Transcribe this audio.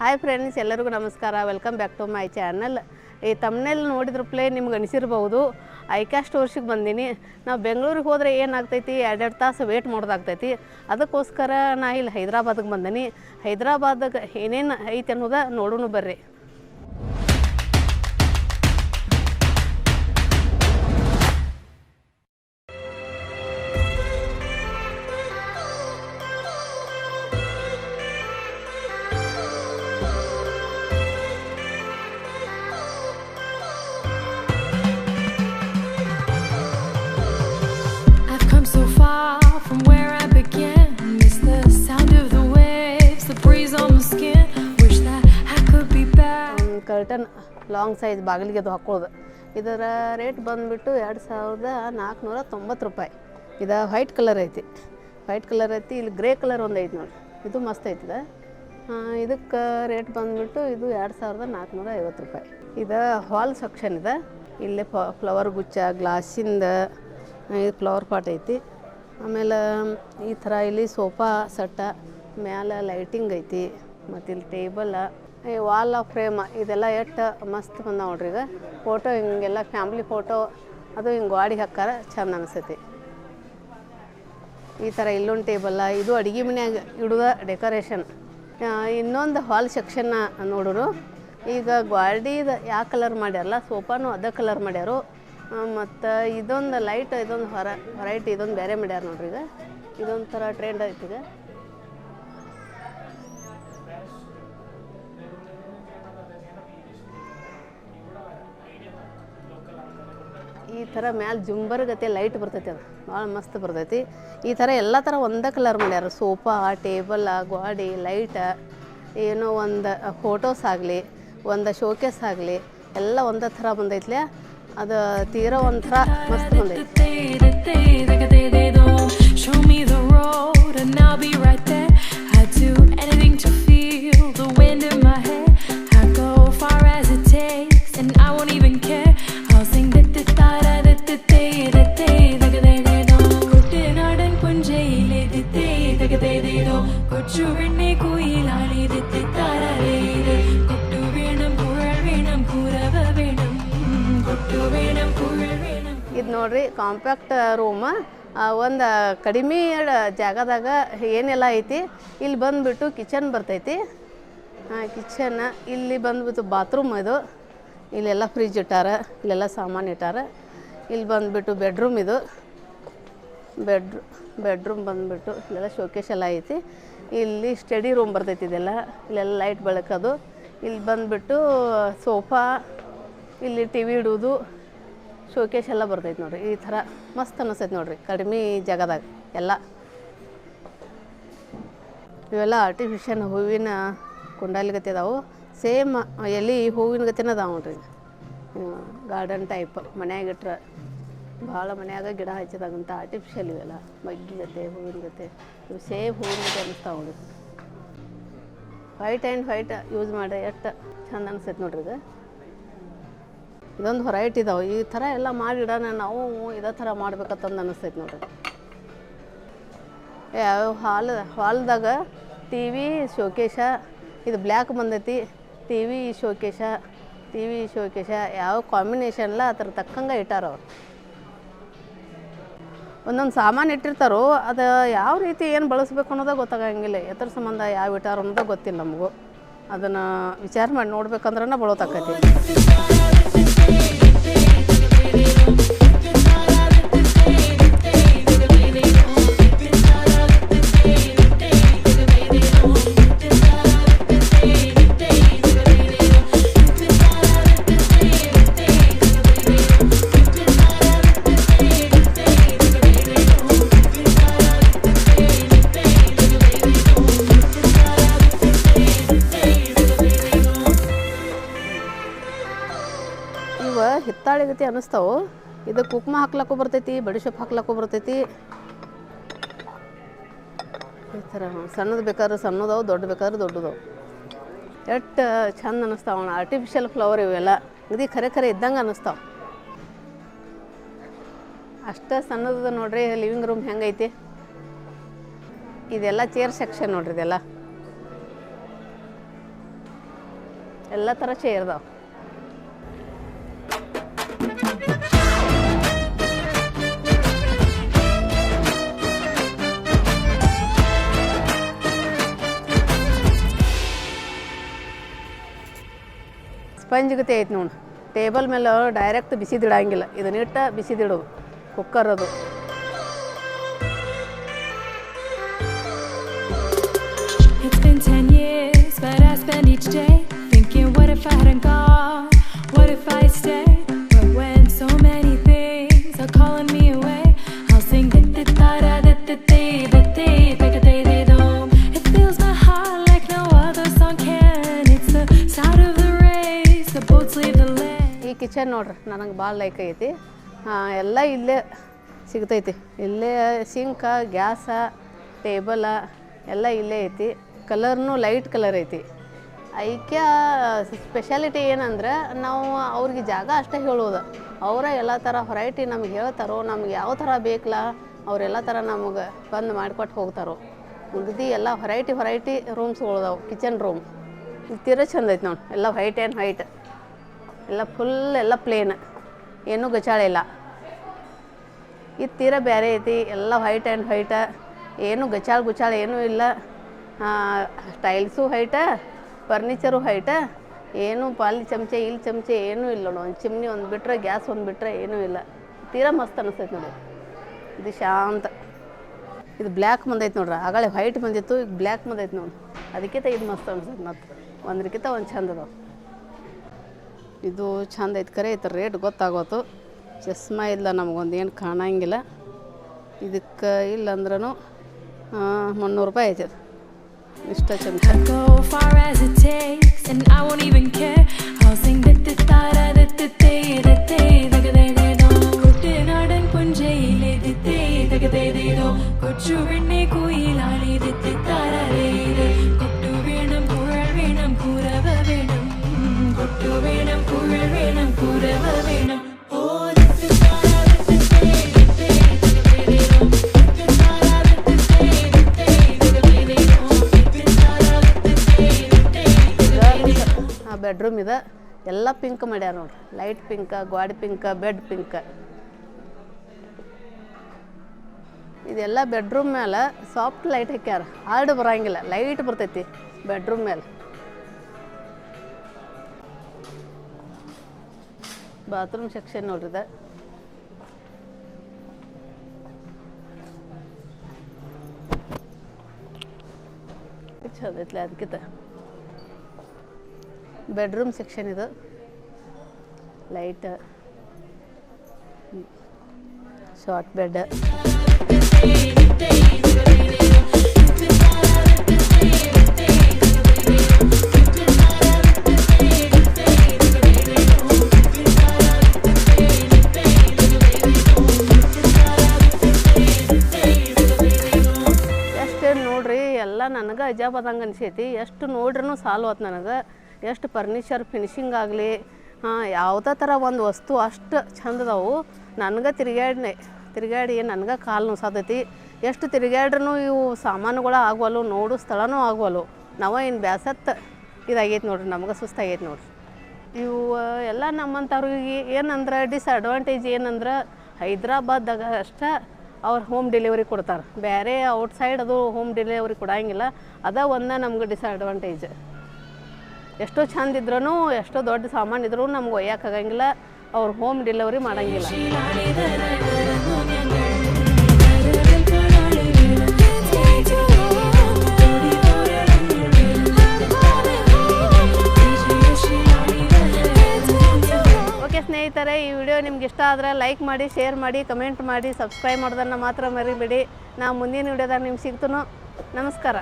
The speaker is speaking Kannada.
ಹಾಯ್ ಫ್ರೆಂಡ್ಸ್, ಎಲ್ಲರಿಗೂ ನಮಸ್ಕಾರ. Welcome back to my channel. ಈ ತಮ್ಮನೇಲಿ ನೋಡಿದ್ರ ಪ್ಲೇ ನಿಮ್ಗೆ ಅನಿಸಿರ್ಬೋದು, ಐಕ್ಯಾ ಸ್ಟೋರ್ಸಿಗೆ ಬಂದೀನಿ. ನಾವು ಬೆಂಗಳೂರಿಗೆ ಹೋದರೆ ಏನಾಗ್ತೈತಿ, 2 ತಾಸು ವೇಟ್ ಮಾಡೋದಾಗ್ತೈತಿ. ಅದಕ್ಕೋಸ್ಕರ ನಾ ಇಲ್ಲಿ ಹೈದ್ರಾಬಾದಿಗೆ ಬಂದೀನಿ. ಹೈದ್ರಾಬಾದಾಗ ಏನೇನು ಐತಿ ಅನ್ನೋದು ನೋಡೋಣ ಬರ್ರಿ. ಕರ್ಟನ್ ಲಾಂಗ್ ಸೈಜ್ ಬಾಗಿಲಿಗೆ ಅದು ಹಾಕೋದು. ಇದರ ರೇಟ್ ಬಂದುಬಿಟ್ಟು 2490 ರೂಪಾಯಿ. ಇದು ವೈಟ್ ಕಲರ್ ಐತಿ. ಇಲ್ಲಿ ಗ್ರೇ ಕಲರ್ ಒಂದು ಐತಿ ನೋಡಿ, ಇದು ಮಸ್ತ್ ಐತಿದೆ. ಇದಕ್ಕೆ ರೇಟ್ ಬಂದುಬಿಟ್ಟು ಇದು 2450 ರೂಪಾಯಿ. ಇದು ಹಾಲ್ ಸೆಕ್ಷನ್ ಇದೆ. ಇಲ್ಲಿ ಫ್ಲವರ್ ಗುಚ್ಚ, ಗ್ಲಾಸಿಂದ ಇದು ಫ್ಲವರ್ ಪಾಟ್ ಐತಿ. ಆಮೇಲೆ ಈ ಥರ ಇಲ್ಲಿ ಸೋಫಾ ಸೆಟ್ಟ, ಮ್ಯಾಲೆ ಲೈಟಿಂಗ್ ಐತಿ. ಮತ್ತು ಇಲ್ಲಿ ಟೇಬಲ್, ಈ ವಾಲ್ ಆಫ್ ಫ್ರೇಮ್ ಇದೆಲ್ಲ ಎಷ್ಟು ಮಸ್ತ್ ಬಂದ ನೋಡ್ರಿ. ಈಗ ಫೋಟೋ ಹಿಂಗೆಲ್ಲ ಫ್ಯಾಮ್ಲಿ ಫೋಟೋ ಅದು ಹಿಂಗೆ ಗಾಡಿಗೆ ಹಾಕಾರ ಚಂದ ಅನಿಸ್ತೈತಿ. ಈ ಥರ ಇಲ್ಲೊಂದು ಟೇಬಲ್ಲ, ಇದು ಅಡುಗೆ ಮನ್ಯಾಗ ಇಡುವ ಡೆಕೋರೇಷನ್. ಇನ್ನೊಂದು ಹಾಲ್ ಸೆಕ್ಷನ್ನ ನೋಡೋರು. ಈಗ ಗಾಡಿದು ಯಾವ ಕಲರ್ ಮಾಡ್ಯಾರಲ್ಲ, ಸೋಫಾನು ಅದೇ ಕಲರ್ ಮಾಡ್ಯಾರು. ಮತ್ತು ಇದೊಂದು ಲೈಟ್, ಇದೊಂದು ಹೊರೈಟಿ, ಇದೊಂದು ಬೇರೆ ಮಾಡ್ಯಾರ ನೋಡ್ರಿ. ಈಗ ಇದೊಂದು ಥರ ಟ್ರೆಂಡ್ ಐತಿ. ಈಗ ಈ ಥರ ಮ್ಯಾಲೆ ಜುಂಬರ್ಗತೆ ಲೈಟ್ ಬರ್ತೈತಿ, ಅದು ಭಾಳ ಮಸ್ತ್ ಬರ್ತೈತಿ. ಈ ಥರ ಎಲ್ಲ ಥರ ಒಂದೇ ಕಲರ್ ಮಾಡ್ಯಾರ. ಸೋಫಾ, ಟೇಬಲ್, ಗಾಡಿ, ಲೈಟ, ಏನೋ ಒಂದು ಫೋಟೋಸ್ ಆಗಲಿ, ಒಂದು ಶೋಕೇಸ್ ಆಗಲಿ, ಎಲ್ಲ ಒಂದೇ ಥರ ಬಂದೈತ್ಲೆ. ಅದು ತೀರೋ ಒಂಥರ ಮಸ್ತ್ ಬಂದೈತಿ. ಇದು ನೋಡ್ರಿ, ಕಾಂಪ್ಯಾಕ್ಟ್ ರೂಮ್. ಒಂದು ಕಡಿಮೆ ಜಾಗದಾಗ ಏನೆಲ್ಲ ಐತಿ. ಇಲ್ಲಿ ಬಂದುಬಿಟ್ಟು ಕಿಚನ್ ಬರ್ತೈತಿ. ಕಿಚನ್ ಇಲ್ಲಿ ಬಂದುಬಿಟ್ಟು ಬಾತ್ರೂಮ್. ಇದು ಇಲ್ಲೆಲ್ಲ ಫ್ರಿಜ್ ಇಟ್ಟಾರ, ಇಲ್ಲೆಲ್ಲ ಸಾಮಾನು ಇಟ್ಟಾರ. ಇಲ್ಲಿ ಬಂದುಬಿಟ್ಟು ಬೆಡ್ರೂಮ್. ಇದು ಬೆಡ್ರೂಮ್ ಬಂದುಬಿಟ್ಟು ಇಲ್ಲೆಲ್ಲ ಶೋಕೇಶ್ ಎಲ್ಲ ಐತಿ. ಇಲ್ಲಿ ಸ್ಟಡಿ ರೂಮ್ ಬರ್ತೈತಿ. ಇದೆಲ್ಲ ಇಲ್ಲೆಲ್ಲ ಲೈಟ್ ಬೆಳಕೋದು. ಇಲ್ಲಿ ಬಂದುಬಿಟ್ಟು ಸೋಫಾ, ಇಲ್ಲಿ ಟಿ ವಿ ಇಡೋದು, ಶೋಕೇಶ್ ಎಲ್ಲ ಬರ್ತೈತಿ ನೋಡ್ರಿ. ಈ ಥರ ಮಸ್ತ್ ಅನ್ನಿಸ್ತೈತಿ ನೋಡ್ರಿ, ಕಡಿಮೆ ಜಾಗದಾಗ ಎಲ್ಲ. ಇವೆಲ್ಲ ಆರ್ಟಿಫಿಷಿಯಲ್ ಹೂವಿನ ಕುಂಡಾಲಿಗತಿ ಅದಾವು. ಸೇಮ್ ಎಲ್ಲಿ ಹೂವಿನ ಗತಿನ ಅದಾವ ನೋಡ್ರಿ. ಗಾರ್ಡನ್ ಟೈಪ್ ಮನ್ಯಾಗಿಟ್ರೆ ಭಾಳ ಮನ್ಯಾಗ ಗಿಡ ಹಚ್ಚಿದಾಗಂತ ಆರ್ಟಿಫಿಷಿಯಲ್ ಇವೆಲ್ಲ ಮಗ್ಗಿ ಗತೆ, ಹೂವಿನ ಗತೆ. ಇವು ಸೇಮ್ ಹೂವಿನ ಗತೆ ಅನ್ನಿಸ್ತಾವೆ ನೋಡಿ. ವೈಟ್ ಆ್ಯಂಡ್ ವೈಟ್ ಯೂಸ್ ಮಾಡಿ ಎಷ್ಟು ಚಂದ ಅನಿಸ್ತೈತಿ ನೋಡ್ರಿ. ಇದು ಇದೊಂದು ಹೊರೈಟಿ ಇದಾವೆ. ಈ ಥರ ಎಲ್ಲ ಮಾಡಿಡೋಣ ನಾವು, ಇದೇ ಥರ ಮಾಡ್ಬೇಕಂತಂದು ಅನ್ನಿಸ್ತೈತಿ ನೋಡ್ರಿ. ಯಾವ ಹಾಲ್ದಾಗ ಟಿ ವಿ ಶೋಕೇಶ, ಇದು ಬ್ಲ್ಯಾಕ್ ಬಂದೈತಿ. ಟಿ ವಿ ಶೋಕೇಶ ಯಾವ ಕಾಂಬಿನೇಷನ್ ಇಲ್ಲ, ಅದ್ರ ತಕ್ಕಂಗೆ ಇಟ್ಟಾರ ಅವ್ರು. ಒಂದೊಂದು ಸಾಮಾನು ಇಟ್ಟಿರ್ತಾರೋ, ಅದು ಯಾವ ರೀತಿ ಏನು ಬಳಸ್ಬೇಕು ಅನ್ನೋದೇ ಗೊತ್ತಾಗಂಗಿಲ್ಲ. ಎತ್ತರ ಸಂಬಂಧ ಯಾವ ಇಟ್ಟಾರ ಅನ್ನೋದೇ ಗೊತ್ತಿಲ್ಲ ನಮಗೂ. ಅದನ್ನು ವಿಚಾರ ಮಾಡಿ ನೋಡ್ಬೇಕಂದ್ರೆ ಬಳೋತಾಕೈತಿ. ಹಿತ್ತಾಳಿ ಗತಿ ಅನ್ನಿಸ್ತಾವೆ. ಇದು ಕುಕ್ಮ ಹಾಕ್ಲಕ್ಕೂ ಬರ್ತೈತಿ, ಬಡಿಶೊಪ್ ಹಾಕ್ಲಕ್ಕೂ ಬರ್ತೈತಿ. ಈ ಥರ ಸಣ್ಣದು ಬೇಕಾದ್ರೆ ಸಣ್ಣದವು, ದೊಡ್ಡ ಬೇಕಾದ್ರೆ ದೊಡ್ಡದವು. ಎಷ್ಟು ಚಂದ ಅನ್ನಿಸ್ತಾವ. ಆರ್ಟಿಫಿಷಿಯಲ್ ಫ್ಲವರ್ ಇವೆಲ್ಲ ಇದು ಖರೆ ಇದ್ದಂಗೆ ಅನ್ನಿಸ್ತಾವೆ. ಅಷ್ಟೇ ಸಣ್ಣದ ನೋಡ್ರಿ. ಲಿವಿಂಗ್ ರೂಮ್ ಹೆಂಗೈತಿ. ಇದೆಲ್ಲ ಚೇರ್ ಸೆಕ್ಷನ್ ನೋಡ್ರಿ. ಇದೆಲ್ಲ ಎಲ್ಲ ಥರ ಚೇರ್ ಅದಾವೆ. ಸ್ಪಂಜ್ ಗತಿ ಐತೆ ನೋಡಿ. ಟೇಬಲ್ ಮೇಲೆ ಡೈರೆಕ್ಟ್ ಬಿಸಿದಿಡಂಗಿಲ್ಲ, ಇದನ್ನಿಟ್ಟ ಬಿಸಿದಿಡೋದು. ಕುಕ್ಕರ್ ಅದು. It's been 10 years, but I spend each day thinking, what if I hadn't gone? What if I stayed? But when so many things are calling me away, I'll sing da-da-da-da, da-da-da-da-da, da-da-da-da-da. It fills my heart like no other song can. It's the sound of the race, the boats leave the land. ಈ ಕಿಚನ್ ನೋಡ್ರಿ ನನಗೆ ಭಾಳ ಲೈಕ್ ಐತಿ. ಎಲ್ಲ ಇಲ್ಲೇ ಸಿಗ್ತೈತಿ. ಇಲ್ಲೇ ಸಿಂಕ, ಗ್ಯಾಸ, ಟೇಬಲ ಎಲ್ಲ ಇಲ್ಲೇ ಐತಿ. ಕಲರ್ನು ಲೈಟ್ ಕಲರ್ ಐತಿ. ಐಕ್ಯಾ ಸ್ಪೆಷಾಲಿಟಿ ಏನಂದ್ರೆ ನಾವು ಅವ್ರಿಗೆ ಜಾಗ ಅಷ್ಟೇ ಹೇಳೋದು. ಅವರ ಎಲ್ಲ ಥರ ಹೊರೈಟಿ ನಮ್ಗೆ ಹೇಳ್ತಾರೋ, ನಮ್ಗೆ ಯಾವ ಥರ ಬೇಕಲ್ಲ ಅವರೆಲ್ಲ ಥರ ನಮಗೆ ಬಂದು ಮಾಡಿಕೊಟ್ಟು ಹೋಗ್ತಾರೋ. ಮುಗ್ದು ಎಲ್ಲ ಹೊರೈಟಿ ರೂಮ್ಸ್ಗಳದಾವು. ಕಿಚನ್ ರೂಮ್ ಇದು ತೀರ ಚಂದ ಐತೆ ನೋಡಿ. ಎಲ್ಲ ವೈಟ್ ಆ್ಯಂಡ್ ವೈಟ್, ಎಲ್ಲ ಫುಲ್ ಎಲ್ಲ ಪ್ಲೇನ್, ಏನೂ ಗಚಾಳೆ ಇಲ್ಲ. ಇದು ತೀರ ಬೇರೆ ಐತಿ. ಎಲ್ಲ ವೈಟ್ ಆ್ಯಂಡ್ ವೈಟ, ಏನು ಗುಚಾಳ ಏನೂ ಇಲ್ಲ. ಟೈಲ್ಸು ಹೈಟ, ಫರ್ನಿಚರು ಹೈಟ, ಏನು ಅಲ್ಲಿ ಚಮಚೆ ಇಲ್ಲಿ ಚಮಚೆ ಏನೂ ಇಲ್ಲ ನೋಡಿ. ಒಂದು ಚಿಮ್ನಿ ಒಂದು ಬಿಟ್ಟರೆ, ಗ್ಯಾಸ್ ಒಂದು ಬಿಟ್ಟರೆ ಏನೂ ಇಲ್ಲ. ತೀರಾ ಮಸ್ತ್ ಅನಿಸ್ತೈತೆ ನೋಡಿ. ಇದು ಶಾಂತ. ಇದು ಬ್ಲ್ಯಾಕ್ ಬಂದೈತೆ ನೋಡ್ರಿ. ಆಗಳೇ ವೈಟ್ ಬಂದಿತ್ತು, ಈಗ ಬ್ಲ್ಯಾಕ್ ಬಂದೈತೆ ನೋಡಿ. ಅದಕ್ಕಿಂತ ಇದು ಮಸ್ತ್ ಅನ್ಸೈತೆ. ಮತ್ತು ಒಂದ್ರಕ್ಕಿಂತ ಒಂದು ಚಂದ ಅದಾವ. ಇದು ಚಂದ ಐತೆ. ಕರೆ ಐತೆ. ರೇಟ್ ಗೊತ್ತಾಗೋತು. ಚಸ್ಮಾ ಇಲ್ಲ ನಮಗೊಂದು ಏನು ಕಾಣಂಗಿಲ್ಲ. ಇದಕ್ಕೆ ಇಲ್ಲ ಅಂದ್ರೂ 300 ರೂಪಾಯಿ ಐತೆ. ಇಷ್ಟ ಚಮಚ. Go far as it takes, and I won't even care. I'll sing da-da-da-da-da-da-da-da-da-da-da-da. കുട്ടനാടൻ പുഞ്ചയിലെ ദിത്തേ-da-da-da-da-da. കൊച്ചുവെണ്ണെ കുയിലാളി ദിത്തേ-da-da-da-da. കൊട്ടുവേണം കുഴൽ വേണം കുരവ വേണം. കൊട്ടുവേണം കുഴൽ വേണം കുരവ വേണം. ಬೆಡ್ರೂಮ್ ಇದೆ. ಎಲ್ಲ ಪಿಂಕ್ ಮಾಡ್ಯಾರ ನೋಡ್ರಿ. ಲೈಟ್ ಪಿಂಕ, ಗೋಡೆ ಪಿಂಕ, ಬೆಡ್ ಪಿಂಕ. ಇದೆಲ್ಲ ಬೆಡ್ರೂಮ್ ಮೇಲೆ ಸಾಫ್ಟ್ ಲೈಟ್ ಹಾಕ್ಯಾರ. ಹಾರ್ಡ್ ಬರಂಗಿಲ್ಲ, ಲೈಟ್ ಬರ್ತೈತಿ ಬೆಡ್ರೂಮ್ ಮೇಲೆ. ಬಾತ್ರೂಮ್ ಸೆಕ್ಷನ್ ನೋಡ್ರಿದ. ಚಂದ ಐತ್ಲೆ. ಅದಕ್ಕಿಂತ ಬೆಡ್ರೂಮ್ ಸೆಕ್ಷನ್ ಇದು. Light, short bed. ಎಷ್ಟು ನೋಡ್ರಿ, ಎಲ್ಲ ನನಗೆ ಅಜಾಬಾದಂಗೆ ಅನಿಸೈತಿ. ಎಷ್ಟು ನೋಡ್ರೂ ಸಾಲ್ವತ್ತು ನನಗೆ. ಎಷ್ಟು ಫರ್ನಿಚರ್ ಫಿನಿಶಿಂಗ್ ಆಗಲಿ, ಯಾವುದೇ ಥರ ಒಂದು ವಸ್ತು ಅಷ್ಟು ಚಂದದವು. ನನಗೆ ತಿರುಗಾಡಿ ನನಗೆ ಕಾಲು ನುಸಾದೈತಿ. ಎಷ್ಟು ತಿರುಗಾಡ್ರೂ ಇವು ಸಾಮಾನುಗಳು ಆಗುವಲ್ಲು, ನೋಡು ಸ್ಥಳನೂ ಆಗುವಲ್ಲು. ನಾವು ಇನ್ನು ಬ್ಯಾಸತ್ತು ಇದಾಗೈತೆ ನೋಡ್ರಿ. ನಮ್ಗೆ ಸುಸ್ತಾಗೈತೆ ನೋಡ್ರಿ. ಇವು ಎಲ್ಲ ನಮ್ಮಂಥವ್ರಿಗೆ ಏನಂದ್ರೆ ಡಿಸ್ಅಡ್ವಾಂಟೇಜ್ ಏನಂದ್ರೆ, ಹೈದ್ರಾಬಾದಾಗ ಅಷ್ಟೇ ಅವ್ರು ಹೋಮ್ ಡೆಲಿವರಿ ಕೊಡ್ತಾರೆ. ಬೇರೆ ಔಟ್ಸೈಡ್ ಅದು ಹೋಮ್ ಡೆಲಿವರಿ ಕೊಡೋಂಗಿಲ್ಲ. ಅದ ಒಂದು ನಮ್ಗೆ ಡಿಸ್ಅಡ್ವಾಂಟೇಜ್. ಎಷ್ಟೋ ಚಂದ ಇದ್ರೂ, ಎಷ್ಟೋ ದೊಡ್ಡ ಸಾಮಾನು ಇದ್ರೂ ನಮ್ಗೆ ಒಯ್ಯೋಕ್ಕಾಗಂಗಿಲ್ಲ. ಅವ್ರು ಹೋಮ್ ಡೆಲಿವರಿ ಮಾಡೋಂಗಿಲ್ಲ. ಓಕೆ ಸ್ನೇಹಿತರೆ, ಈ ವಿಡಿಯೋ ನಿಮ್ಗೆ ಇಷ್ಟ ಆದರೆ ಲೈಕ್ ಮಾಡಿ, ಶೇರ್ ಮಾಡಿ, ಕಮೆಂಟ್ ಮಾಡಿ, ಸಬ್ಸ್ಕ್ರೈಬ್ ಮಾಡೋದನ್ನು ಮಾತ್ರ ಮರಿಬೇಡಿ. ನಾವು ಮುಂದಿನ ವಿಡಿಯೋದಾಗ ನಿಮ್ಗೆ ಸಿಗ್ತೀನೋ. ನಮಸ್ಕಾರ.